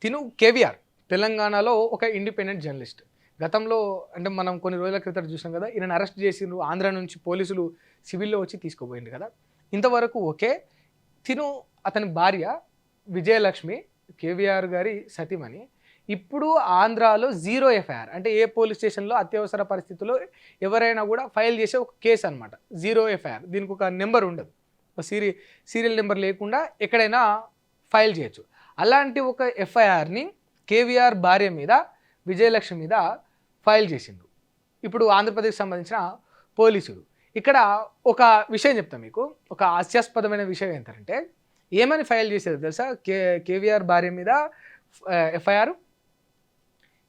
తిను కేవీఆర్ తెలంగాణలో ఒక ఇండిపెండెంట్ జర్నలిస్ట్. గతంలో అంటే మనం కొన్ని రోజుల క్రితం చూసినాం కదా! ఈయనను అరెస్ట్ చేసిండ్రు. ఆంధ్ర నుంచి పోలీసులు సివిల్‌లో వచ్చి తీసుకుపోయిండ్రు కదా! ఇంతవరకు ఓకే. తిను అతని భార్య విజయలక్ష్మి కేవీఆర్ గారి సతీమణి. ఇప్పుడు ఆంధ్రాలో జీరో ఎఫ్ఐఆర్. అంటే ఏ పోలీస్ స్టేషన్‌లో అత్యవసర పరిస్థితుల్లో ఎవరైనా కూడా ఫైల్ చేసే ఒక కేస్ అనమాట. Zero FIR. దీనికి ఒక నెంబర్ ఉండదు. ఒక సీరియల్ నెంబర్ లేకుండా ఎక్కడైనా ఫైల్ చేయొచ్చు. అలాంటి ఒక ఎఫ్ఐఆర్‌ని కేవీఆర్ భార్య మీద విజయలక్ష్మి మీద ఫైల్ చేసిండు ఇప్పుడు ఆంధ్రప్రదేశ్కి సంబంధించిన పోలీసులు. ఇక్కడ ఒక విషయం చెప్తాను మీకు. ఒక హాస్యాస్పదమైన విషయం ఏంటంటే ఏమని ఫైల్ చేసేది తెలుసా? కేవీఆర్ భార్య మీద ఎఫ్ఐఆర్.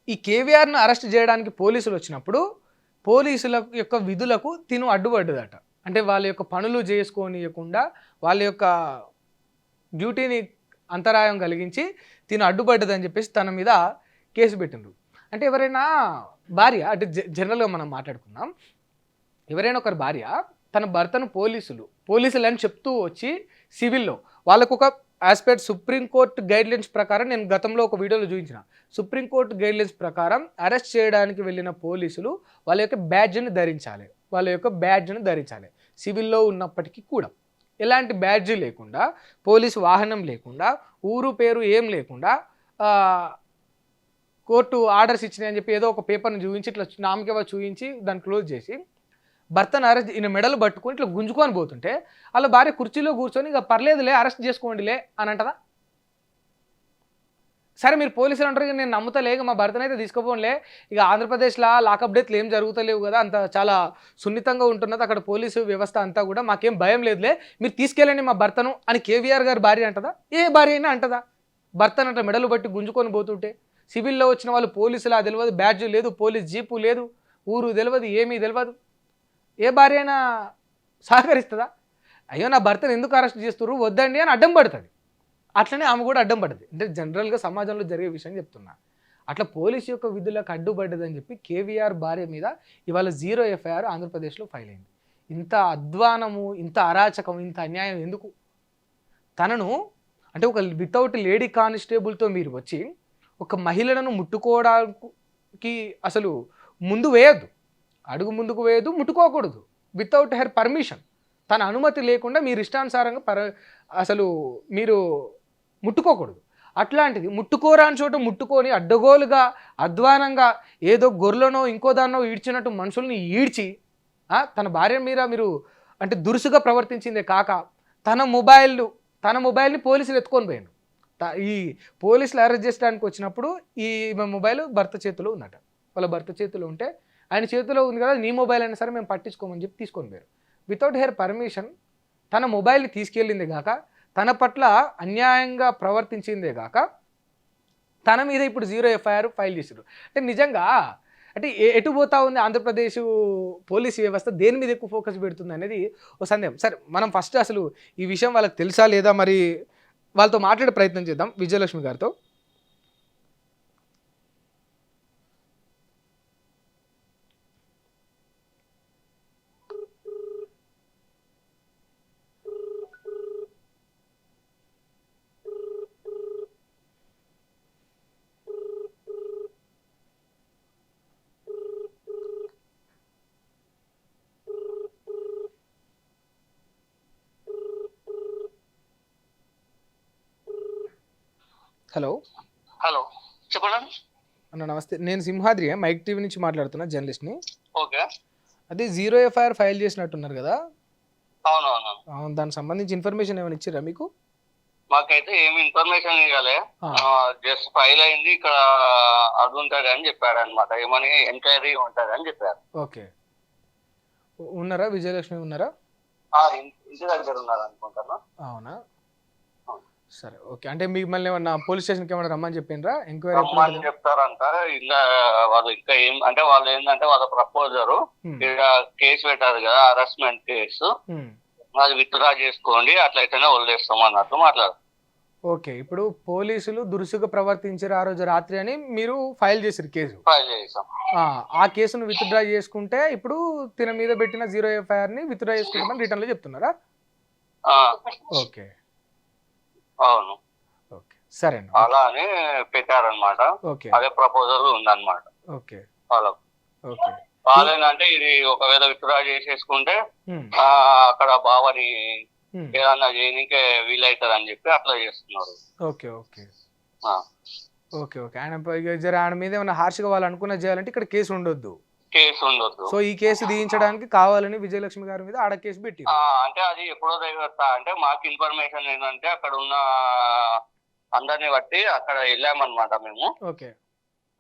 ఈ కేవీఆర్ను అరెస్ట్ చేయడానికి పోలీసులు వచ్చినప్పుడు పోలీసుల యొక్క విధులకు తిను అడ్డుపడ్డదట. అంటే వాళ్ళ యొక్క పనులు చేసుకోనియకుండా వాళ్ళ యొక్క డ్యూటీని అంతరాయం కలిగించి తిను అడ్డుపడ్డదని చెప్పేసి తన మీద కేసు పెట్టిండ్రు. అంటే ఎవరైనా భార్య అంటే జనరల్గా మనం మాట్లాడుకుందాం. ఎవరైనా ఒకరి భార్య తన భర్తను పోలీసులు అని చెప్తూ వచ్చి సివిల్లో వాళ్ళకు ఒక యాజ్ పర్ సుప్రీంకోర్టు గైడ్లైన్స్ ప్రకారం నేను గతంలో ఒక వీడియోలో చూపించిన సుప్రీంకోర్టు గైడ్లైన్స్ ప్రకారం అరెస్ట్ చేయడానికి వెళ్ళిన పోలీసులు వాళ్ళ యొక్క బ్యాడ్జ్ని ధరించాలి సివిల్లో ఉన్నప్పటికీ కూడా. ఎలాంటి బ్యాడ్జీ లేకుండా, పోలీసు వాహనం లేకుండా, ఊరు పేరు ఏం లేకుండా కోర్టు ఆర్డర్స్ ఇచ్చినాయని చెప్పి ఏదో ఒక పేపర్ని చూపించి ఇట్లా నామకేవా చూపించి దాన్ని క్లోజ్ చేసి భర్తను అరెస్ట్ ఈయన మెడలు పట్టుకొని ఇట్లా గుంజుకొని పోతుంటే వాళ్ళ భార్య కుర్చీలో కూర్చొని ఇక పర్లేదులే అరెస్ట్ చేసుకోండిలే అని అంటదా? సరే మీరు పోలీసులు అంటారు, నేను నమ్ముతలే, మా భర్తనైతే తీసుకోపోలే, ఇక ఆంధ్రప్రదేశ్లో లాకప్ డేట్లు ఏం జరుగుతలేవు కదా, అంత చాలా సున్నితంగా ఉంటున్నది అక్కడ పోలీసు వ్యవస్థ అంతా కూడా, మాకేం భయం లేదులే, మీరు తీసుకెళ్ళండి మా భర్తను అని కేవీఆర్ గారి భార్య అంటదా? ఏ భార్య అయినా అంటదా? భర్తను అట్లా మెడలు బట్టి గుంజుకొని పోతుంటే సివిల్లో వచ్చిన వాళ్ళు పోలీసులా తెలియదు, బ్యాడ్జ్ లేదు, పోలీస్ జీపు లేదు, ఊరు తెలియదు, ఏమీ తెలియదు, ఏ భార్య అయినా సహకరిస్తుందా? అయ్యో నా భర్తను ఎందుకు అరెస్ట్ చేస్తున్నారు వద్దండి అని అడ్డం పడుతుంది. అట్లనే ఆమె కూడా అడ్డం పడ్డది. అంటే జనరల్గా సమాజంలో జరిగే విషయం చెప్తున్నా. అట్లా పోలీసు యొక్క విధులకు అడ్డుపడ్డదని చెప్పి కేవీఆర్ భార్య మీద ఇవాళ జీరో ఎఫ్ఐఆర్ ఆంధ్రప్రదేశ్లో ఫైల్ అయింది. ఇంత అధ్వానము, ఇంత అరాచకం, ఇంత అన్యాయం ఎందుకు? తనను అంటే ఒక వితౌట్ లేడీ కానిస్టేబుల్తో మీరు వచ్చి ఒక మహిళలను ముట్టుకోవడానికి అసలు ముందు వేయద్దు, అడుగు ముందుకు వేయద్దు, ముట్టుకోకూడదు. వితౌట్ హెర్ పర్మిషన్, తన అనుమతి లేకుండా మీరు ఇష్టానుసారంగా అసలు మీరు ముట్టుకోకూడదు. అట్లాంటిది ముట్టుకోరాని చోట ముట్టుకొని అడ్డగోలుగా అధ్వానంగా ఏదో గొర్రెలనో ఇంకో దాన్నో ఈడ్చినట్టు మనుషుల్ని ఈడ్చి తన భార్య మీద మీరు అంటే దురుసుగా ప్రవర్తించిందే కాక తన మొబైల్ని పోలీసులు ఎత్తుకొని పోయాడు. ఈ పోలీసులు అరెస్ట్ చేయడానికి వచ్చినప్పుడు ఈ మొబైల్ భర్త చేతిలో ఉందట. వాళ్ళ భర్త చేతిలో ఉంటే ఆయన చేతిలో ఉంది కదా, నీ మొబైల్ అయినా సరే మేము పట్టించుకోమని చెప్పి తీసుకొని పోయారు. వితౌట్ హెర్ పర్మిషన్ తన మొబైల్ని తీసుకెళ్ళిందే కాక, తన పట్ల అన్యాయంగా ప్రవర్తించిందే కాక, తన మీద ఇప్పుడు జీరో ఎఫ్ఐఆర్ ఫైల్ చేశారు. అంటే నిజంగా అంటే ఎటు పోతా ఉంది ఆంధ్రప్రదేశ్ పోలీసు వ్యవస్థ, దేని మీద ఎక్కువ ఫోకస్ పెడుతుంది అనేది ఒక సందేహం. సరే మనం ఫస్ట్ అసలు ఈ విషయం వాళ్ళకి తెలుసా లేదా మరి వాళ్ళతో మాట్లాడే ప్రయత్నం చేద్దాం విజయలక్ష్మి గారితో. హలో హలో చెప్పండి అన్న, నమస్తే. నేను సింహాద్రి మైక్ టీవీ నుంచి మాట్లాడుతున్నా, జర్నలిస్ట్ని. ఓకే, అదే జీరో ఎఫ్ఐఆర్ ఫైల్ చేసినట్టున్నారు కదా, అవును. దానికి సంబంధించి ఇన్ఫర్మేషన్ ఏమైనా ఇచ్చిరా మీకు? మాకైతే ఏమి ఇన్ఫర్మేషన్ ఇవ్వలే, జస్ట్ ఫైల్ అయింది ఇక్కడ అది ఉంటుంది అని చెప్పారు అనమాట. ఏమని ఎంక్వైరీ ఉంటుంది అని చెప్పారు. ఓకే, ఉన్నారా విజయలక్ష్మి ఉన్నారా? ఇంటి దగ్గర ఉన్నారు అనుకుంటాను. అవునా, సరే ఓకే. అంటే మిమ్మల్ని ఏమన్నా పోలీస్ స్టేషన్కి ఏమన్నా రమ్మని చెప్పిండ్రా? ఎంక్వైరీ రమ్మని చెప్తారంట. ఇంకా వాళ్ళు ఇంకా ఏం అంటే వాళ్ళు ఏంటంటే వాళ్ళ ప్రపోజర్ ఇక్కడ కేసు పెట్టారు కదా, అరెస్ట్మెంట్ కేసు, అది విత్డ్రా చేసుకోండి, అట్లయితేనే వదిలేస్తాం అన్నట్టు మాట్లాడు. ఓకే, ఇప్పుడు పోలీసులు దురుసుగా ప్రవర్తించారు ఆ రోజు రాత్రి అని మీరు ఫైల్ చేసారు కేసు. ఫైల్ చేసాం. ఆ కేసును విత్డ్రా చేసుకుంటే ఇప్పుడు తిన మీద పెట్టిన జీరో ఎఫ్ఐఆర్ ని విత్డ్రా చేసుకుంటామని రిటర్న్ లో చెప్తున్నారా? ఓకే, అవును. ఓకే. సరే అండి. అలా అని పెట్టారనమాట. ఓకే అదే ప్రపోజల్ ఉందన్నమాట ఓకే వాళ్ళకు. ఓకే వాళ్ళేంటంటే ఇది ఒకవేళ విత్డ్రా చేసేసుకుంటే ఉమ్, అక్కడ బావని ఉమ్, ఏదన్నా చేయనికే వీలవుతుంది అని చెప్పి అట్లా చేస్తున్నారు. ఓకే ఓకే ఆ, ఓకే ఓకే ఆయన ఇక జర ఆయన మీద ఏమైనా హార్ష్గా వాళ్ళు అనుకున్నది చేయాలంటే ఇక్కడ కేసు ఉండొద్దు. కేసు ఉండొద్దు. సో ఈ కేసు తీయించడానికి కావాలని విజయలక్ష్మి గారి మీద ఆడ కేసు పెట్టి. అంటే అది ఎప్పుడో దగ్గర అంటే మాకు ఇన్ఫర్మేషన్ ఏంటంటే అక్కడ ఉన్న అందరిని బట్టి అక్కడ వెళ్ళామన్నమాట మేము. ఓకే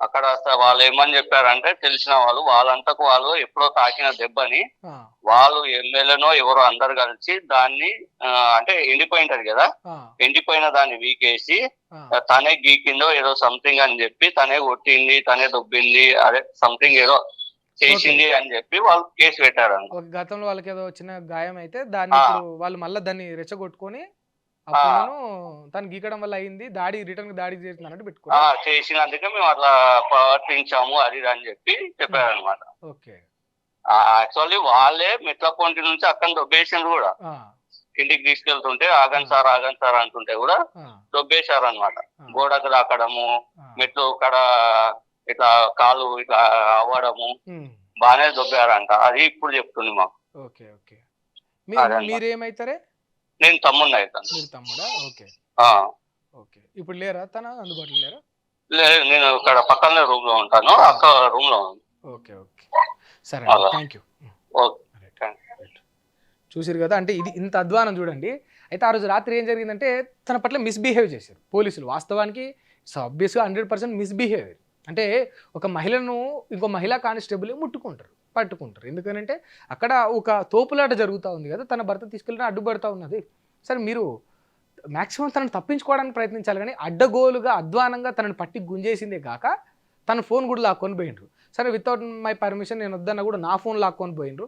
అక్కడ వాళ్ళు ఏమని చెప్పారంటే తెలిసిన వాళ్ళు వాళ్ళంతకు వాళ్ళు ఎప్పుడో తాకిన దెబ్బని వాళ్ళు ఎమ్మెల్యేనో ఎవరో అందరు కలిసి దాన్ని అంటే ఎండిపోయింటది కదా, ఎండిపోయిన దాన్ని వీకేసి తనే గీకిందో ఏదో సంథింగ్ అని చెప్పి తనే కొట్టింది తనే దొబ్బింది అదే సంథింగ్ ఏదో చేసింది అని చెప్పి వాళ్ళు కేసు పెట్టారు. గతంలో వాళ్ళకి ఏదో చిన్న గాయం అయితే దాన్ని ఇప్పుడు వాళ్ళు మళ్ళీ దాన్ని రెచ్చగొట్టుకొని తను గీకడం వల్ల అయింది దాడి రిటర్న్ దాడి చేసినట్టు పెట్టుకో చేసినందుకే మేము అట్లా ప్రవర్తించాము అది అని చెప్పి చెప్పారనమాట. ఓకే యాక్చువల్లీ వాళ్ళే మెట్లకొంటి నుంచి అక్కడ దొబ్బేసారు కూడా, ఇంటికి తీసుకెళ్తుంటే ఆగన్ సార్ అంటుంటే కూడా దొబ్బేశారు అనమాట. గోడకు తాకడము, మెట్లు ఇక్కడ ఇట్లా కాలు ఇట్లా అవ్వడము బాగానే దొబ్బారంట. అది ఇప్పుడు చెప్తుంది మాకు. ఓకే ఓకే మీరేమైతారే? నేను తమ్ముడిని అవుతాను. మీరు తమ్ముడా? ఓకే ఓకే ఇప్పుడు లేరా తన అందుబాటులో లేరా? లేదు, నేను ఇక్కడ పక్కనే రూమ్ లో ఉంటాను, అక్క రూమ్ లో. ఓకే ఓకే సరే థ్యాంక్ యూ. చూసారు కదా, అంటే ఇది ఇంత అధ్వానం చూడండి. అయితే ఆ రోజు రాత్రి ఏం జరిగిందంటే తన పట్ల మిస్బిహేవ్ చేశారు పోలీసులు. వాస్తవానికి ఆబ్వియస్గా 100% మిస్బిహేవియర్. అంటే ఒక మహిళను ఇంకో మహిళా కానిస్టేబుల్ పట్టుకుంటారు. ఎందుకనంటే అక్కడ ఒక తోపులాట జరుగుతూ ఉంది కదా, తన భర్త తీసుకెళ్ళిన అడ్డుపడుతూ ఉన్నది. సరే మీరు మ్యాక్సిమం తనను తప్పించుకోవడానికి ప్రయత్నించాలి, కానీ అడ్డగోలుగా అధ్వానంగా తనని పట్టి గుంజేసిందే కాక తన ఫోన్ కూడా లాక్కొని పోయిండ్రు. సరే వితౌట్ మై పర్మిషన్ నేను వద్దన్నా కూడా నా ఫోన్ లాక్కొని పోయిండ్రు,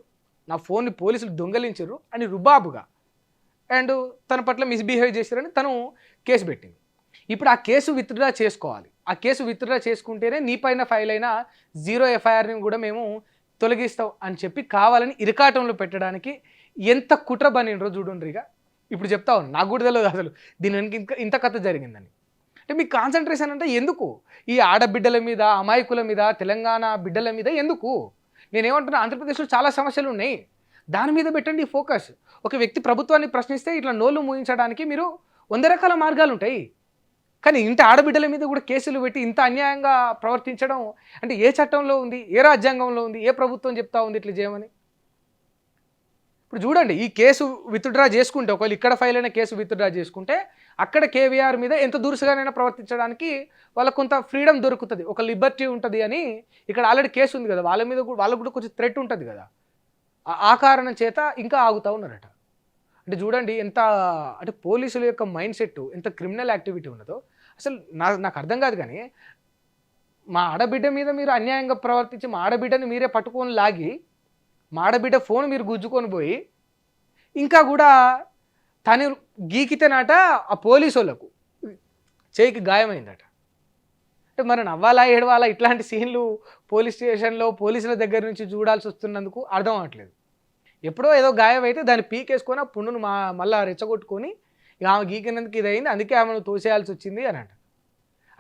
నా ఫోన్ని పోలీసులు దొంగలించారు అని రుబాబుగా అండ్ తన పట్ల మిస్బిహేవ్ చేశారని తను కేసు పెట్టింది. ఇప్పుడు ఆ కేసు విత్డ్రా చేసుకోవాలి. ఆ కేసు విత్డ్రా చేసుకుంటేనే నీ పైన ఫైల్ అయిన 0 FIRని కూడా మేము తొలగిస్తాం అని చెప్పి కావాలని ఇరకాటంలో పెట్టడానికి ఎంత కుట్ర బనిండ్రో చూడండిగా. ఇప్పుడు చెప్తా ఉన్నాను, నాకు కూడా తెలియదు అసలు దీని వెనక ఇంత కథ జరిగిందని. అంటే మీ కాన్సన్ట్రేషన్ అంటే ఎందుకు ఈ ఆడబిడ్డల మీద, అమాయకుల మీద, తెలంగాణ బిడ్డల మీద ఎందుకు? నేనేమంటున్నా, ఆంధ్రప్రదేశ్లో చాలా సమస్యలు ఉన్నాయి, దాని మీద పెట్టండి ఫోకస్. ఒక వ్యక్తి ప్రభుత్వాన్ని ప్రశ్నిస్తే ఇట్లా నోళ్ళు మూయించడానికి మీరు 100 రకాల మార్గాలు ఉంటాయి, కానీ ఇంత ఆడబిడ్డల మీద కూడా కేసులు పెట్టి ఇంత అన్యాయంగా ప్రవర్తించడం అంటే ఏ చట్టంలో ఉంది, ఏ రాజ్యాంగంలో ఉంది, ఏ ప్రభుత్వం చెప్తా ఉంది ఇట్లా చేయమని? ఇప్పుడు చూడండి, ఈ కేసు విత్డ్రా చేసుకుంటే ఒకవేళ ఇక్కడ ఫైల్ అయిన కేసు విత్డ్రా చేసుకుంటే అక్కడ కేవీఆర్ మీద ఎంత దురుసుగానైనా ప్రవర్తించడానికి వాళ్ళకు కొంత ఫ్రీడమ్ దొరుకుతుంది, ఒక లిబర్టీ ఉంటుంది అని. ఇక్కడ ఆల్రెడీ కేసు ఉంది కదా, వాళ్ళ మీద కూడా వాళ్ళకు కూడా కొంచెం థ్రెట్ ఉంటుంది కదా, ఆ కారణం చేత ఇంకా ఆగుతూ ఉన్నారట. అంటే చూడండి ఎంత అంటే పోలీసుల యొక్క మైండ్ సెట్ ఎంత క్రిమినల్ యాక్టివిటీ ఉన్నదో అసలు నాకు అర్థం కాదు. కానీ మా ఆడబిడ్డ మీద మీరు అన్యాయంగా ప్రవర్తించి మా ఆడబిడ్డని మీరే పట్టుకొని లాగి మా ఆడబిడ్డ ఫోన్ మీరు గుజ్జుకొని పోయి ఇంకా కూడా తను గీకితేనట ఆ పోలీసు వాళ్ళకు చేయికి గాయమైందట. అంటే మరి నవ్వాలా ఏడవాలా ఇట్లాంటి సీన్లు పోలీస్ స్టేషన్లో పోలీసుల దగ్గర నుంచి చూడాల్సి వస్తున్నందుకు అర్థం అవ్వట్లేదు. ఎప్పుడో ఏదో గాయం అయితే దాన్ని పీకేసుకొని ఆ పుండును మళ్ళీ రెచ్చగొట్టుకొని ఆమె గీకినందుకు ఇది అయింది, అందుకే ఆమెను తోసేయాల్సి వచ్చింది అని అంట.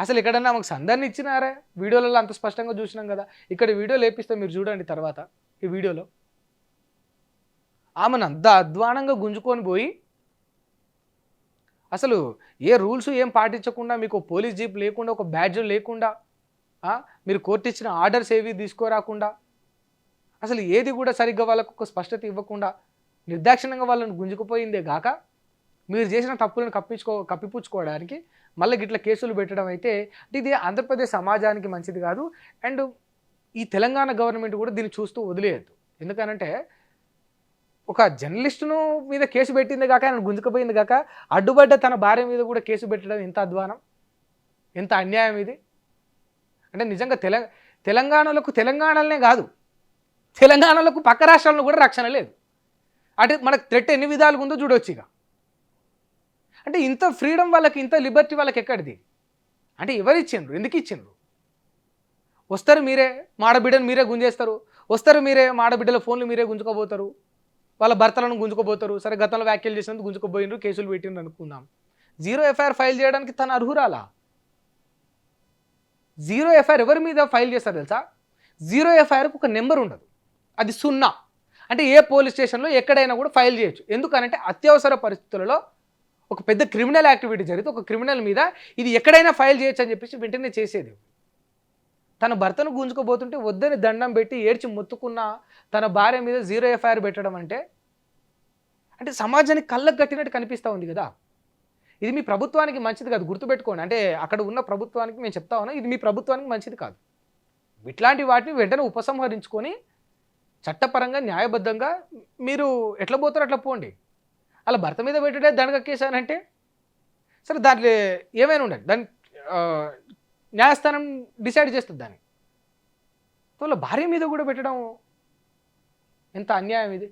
అసలు ఎక్కడన్నా ఆమెకు సందర్ని ఇచ్చినారా? వీడియోలలో అంత స్పష్టంగా చూసినాం కదా. ఇక్కడ వీడియో లేపిస్తే మీరు చూడండి తర్వాత ఈ వీడియోలో ఆమెను అంత అధ్వానంగా గుంజుకొని పోయి అసలు ఏ రూల్స్ ఏం పాటించకుండా, మీకు పోలీస్ జీప్ లేకుండా, ఒక బ్యాడ్జ్ లేకుండా, మీరు కోర్టు ఇచ్చిన ఆర్డర్స్ ఏవి తీసుకోరాకుండా, అసలు ఏది కూడా సరిగ్గా వాళ్ళకు ఒక స్పష్టత ఇవ్వకుండా నిర్దాక్షిణ్యంగా వాళ్ళని గుంజుకుపోయిందే గాక మీరు చేసిన తప్పులను కప్పిపుచ్చుకోవడానికి మళ్ళీ గిట్ల కేసులు పెట్టడం అయితే అంటే ఇది ఆంధ్రప్రదేశ్ సమాజానికి మంచిది కాదు. అండ్ ఈ తెలంగాణ గవర్నమెంట్ కూడా దీన్ని చూస్తూ వదిలేయద్దు. ఎందుకనంటే ఒక జర్నలిస్టును మీద కేసు పెట్టింది కాక ఆయన గుంజుకుపోయింది కాక అడ్డుపడ్డ తన భార్య మీద కూడా కేసు పెట్టడం ఎంత అధ్వానం, ఎంత అన్యాయం ఇది. అంటే నిజంగా తెలంగాణలోనే కాదు, తెలంగాణలకు పక్క రాష్ట్రాలను కూడా రక్షణ లేదు. అంటే మనకు థ్రెట్ ఎన్ని విధాలుగా ఉందో చూడవచ్చు. ఇక అంటే ఇంత ఫ్రీడమ్ వాళ్ళకి, ఇంత లిబర్టీ వాళ్ళకి ఎక్కడిది? అంటే ఎవరు ఇచ్చిండ్రు, ఎందుకు ఇచ్చిండ్రు? వస్తారు మీరే మాడబిడ్డను మీరే గుంజేస్తారు, వస్తారు మీరే మాడబిడ్డల ఫోన్లు మీరే గుంజుకోబోతారు, వాళ్ళ భర్తలను గుంజుకోబోతారు. సరే గతంలో వ్యాఖ్యలు చేసినందుకు గుంజుకోబోయినరు, కేసులు పెట్టిండ్రు అనుకుందాం. జీరో ఎఫ్ఐఆర్ ఫైల్ చేయడానికి తను అర్హురాలా? జీరో ఎఫ్ఐఆర్ ఎవరి మీద ఫైల్ చేస్తారు తెలుసా? జీరో ఎఫ్ఐఆర్కి ఒక నెంబర్ ఉండదు, అది 0. అంటే ఏ పోలీస్ స్టేషన్లో ఎక్కడైనా కూడా ఫైల్ చేయొచ్చు. ఎందుకనంటే అత్యవసర పరిస్థితులలో ఒక పెద్ద క్రిమినల్ యాక్టివిటీ జరిగితే ఒక క్రిమినల్ మీద ఇది ఎక్కడైనా ఫైల్ చేయొచ్చు అని చెప్పేసి వెంటనే చేసేది. తన భర్తను గుంజుకోబోతుంటే వద్దని దండం పెట్టి ఏడ్చి మొత్తుకున్న తన భార్య మీద జీరో ఎఫ్ఐఆర్ పెట్టడం అంటే సమాజానికి కళ్ళకు కట్టినట్టు కనిపిస్తూ ఉంది కదా. ఇది మీ ప్రభుత్వానికి మంచిది కాదు, గుర్తుపెట్టుకోండి. అంటే అక్కడ ఉన్న ప్రభుత్వానికి మేము చెప్తా ఉన్నాం, ఇది మీ ప్రభుత్వానికి మంచిది కాదు. ఇట్లాంటి వాటిని వెంటనే ఉపసంహరించుకొని చట్టపరంగా న్యాయబద్ధంగా మీరు ఎట్లా పోతారో అట్లా పోండి. అలా భర్త మీద పెట్టడే దండగక్కేశానంటే సరే, దాంట్లో ఏమైనా ఉండాలి, దాన్ని న్యాయస్థానం డిసైడ్ చేస్తుంది దాన్ని. వాళ్ళ భార్య మీద కూడా పెట్టడం ఎంత అన్యాయం ఇది.